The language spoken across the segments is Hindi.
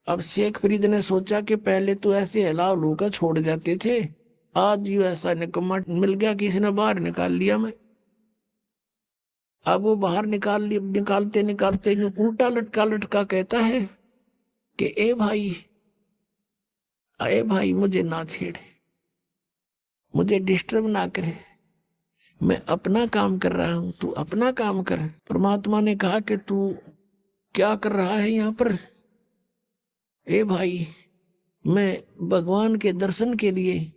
अब शेख फरीद ने सोचा कि पहले तो ऐसे हिला उलू का छोड़ जाते थे, आज यूं ऐसा निकम्मा मिल गया, किसी ने बाहर निकाल लिया मैं। अब वो बाहर निकालते निकालते यूं उल्टा लटका लटका कहता है कि ए भाई मुझे ना छेड़े, मुझे डिस्टर्ब ना करे, मैं अपना काम कर रहा हूं, तू अपना काम कर। परमात्मा ने कहा कि तू क्या कर रहा है यहाँ पर? ए भाई, मैं भगवान के दर्शन के लिए,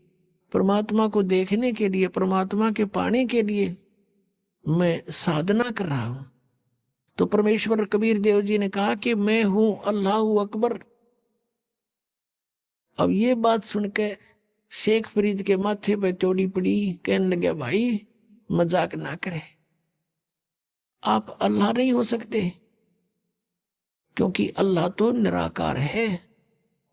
परमात्मा को देखने के लिए, परमात्मा के पाने के लिए मैं साधना कर रहा हूं। तो परमेश्वर कबीर देव जी ने कहा कि मैं हूं अल्लाह अकबर। अब ये बात सुन के शेख फरीद के माथे पे चोड़ी पड़ी, कहने लगे भाई मजाक ना करे, आप अल्लाह नहीं हो सकते, क्योंकि अल्लाह तो निराकार है,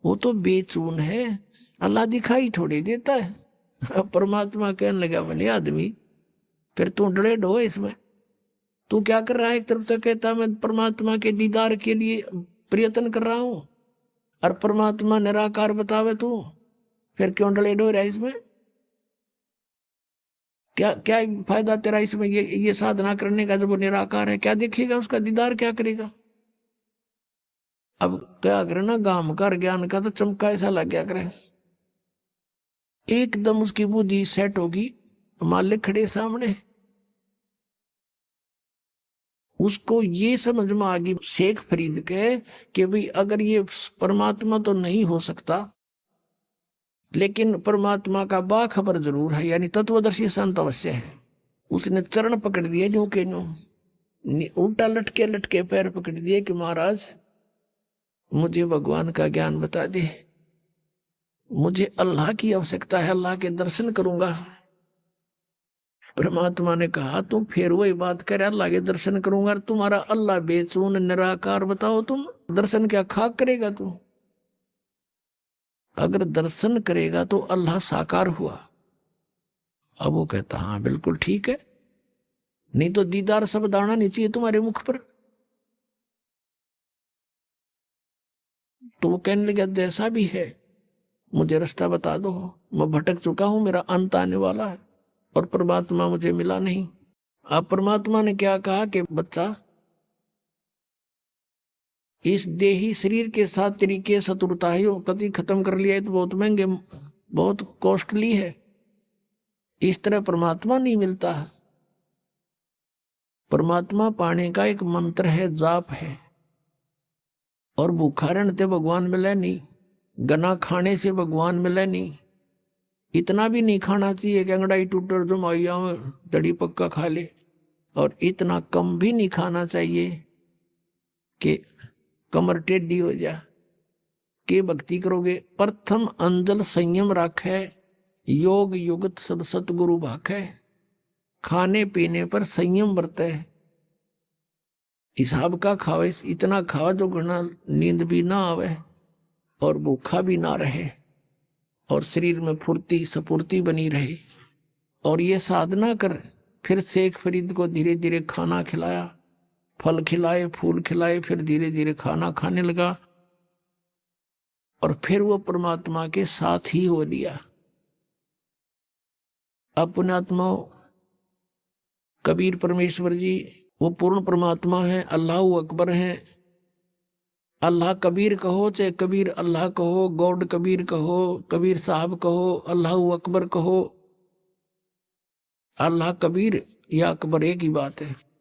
वो तो बेचून है, अल्लाह दिखाई थोड़ी देता है। अब परमात्मा कहने लगा भले आदमी, फिर तू डरे ढो इसमें, तू क्या कर रहा है? एक तरफ तो कहता मैं परमात्मा के दीदार के लिए प्रयत्न कर रहा हूं, और परमात्मा निराकार बतावे तू, फिर क्यों डले डो रहा है इसमें? क्या क्या फायदा तेरा इसमें, ये साधना करने का? जब वो निराकार है, क्या देखेगा उसका दीदार, क्या करेगा? अब क्या करे ना, गाम कर ज्ञान का तो चमका ऐसा लग गया करे, एकदम उसकी बुद्धि सेट होगी, मालिक खड़े सामने, उसको ये समझ में आ गई शेख फरीद के कि भाई अगर ये परमात्मा तो नहीं हो सकता, लेकिन परमात्मा का बाखबर जरूर है, यानी तत्वदर्शी संत अवश्य है। उसने चरण पकड़ दिए यूं के यूं, उल्टा लटके लटके पैर पकड़ दिए कि महाराज मुझे भगवान का ज्ञान बता दे, मुझे अल्लाह की आवश्यकता है, अल्लाह के दर्शन करूंगा। परमात्मा ने कहा तुम फिर वही बात कर, अल्लाह के दर्शन करूंगा, तुम्हारा अल्लाह बेचून निराकार, बताओ तुम दर्शन क्या खाक करेगा तू? अगर दर्शन करेगा तो अल्लाह साकार हुआ। अब वो कहता हाँ बिल्कुल ठीक है, नहीं तो दीदार सब दाना नहीं चाहिए तुम्हारे मुख पर। तो वो कहने लगा जैसा भी है मुझे रास्ता बता दो, मैं भटक चुका हूं, मेरा अंत आने वाला है और परमात्मा मुझे मिला नहीं। अब परमात्मा ने क्या कहा कि बच्चा, इस देही शरीर के साथ तेरी के शत्रुता है, कभी खत्म कर लिया है तो बहुत महंगे, बहुत कॉस्टली है, इस तरह परमात्मा नहीं मिलता है। परमात्मा पाने का एक मंत्र है, जाप है, और भूखा रहने से भगवान मिले नहीं, गना खाने से भगवान मिले नहीं, इतना भी नहीं खाना चाहिए कि अंगड़ाई टूटर जो माइया में दड़ी पक्का खा ले, और इतना कम भी नहीं खाना चाहिए कि कमर टेढ़ी हो जा के भक्ति करोगे। प्रथम अंजल संयम राखे, योग युगत सब सतगुरु भाखे, खाने पीने पर संयम बरते, हिसाब का खावे, इतना खावा जो घना नींद भी ना आवे और भूखा भी ना रहे और शरीर में फुर्ती सफुर्ती बनी रहे। और ये साधना कर। फिर शेख फरीद को धीरे धीरे खाना खिलाया, फल खिलाए, फूल खिलाए, फिर धीरे धीरे खाना खाने लगा और फिर वो परमात्मा के साथ ही हो लिया। अब पुण्यात्मा कबीर परमेश्वर जी वो पूर्ण परमात्मा है, अल्लाह अकबर है। अल्लाह कबीर कहो चाहे कबीर अल्लाह कहो, गॉड कबीर कहो, कबीर साहब कहो, अल्लाह अकबर कहो, अल्लाह कबीर या अकबर एक ही बात है।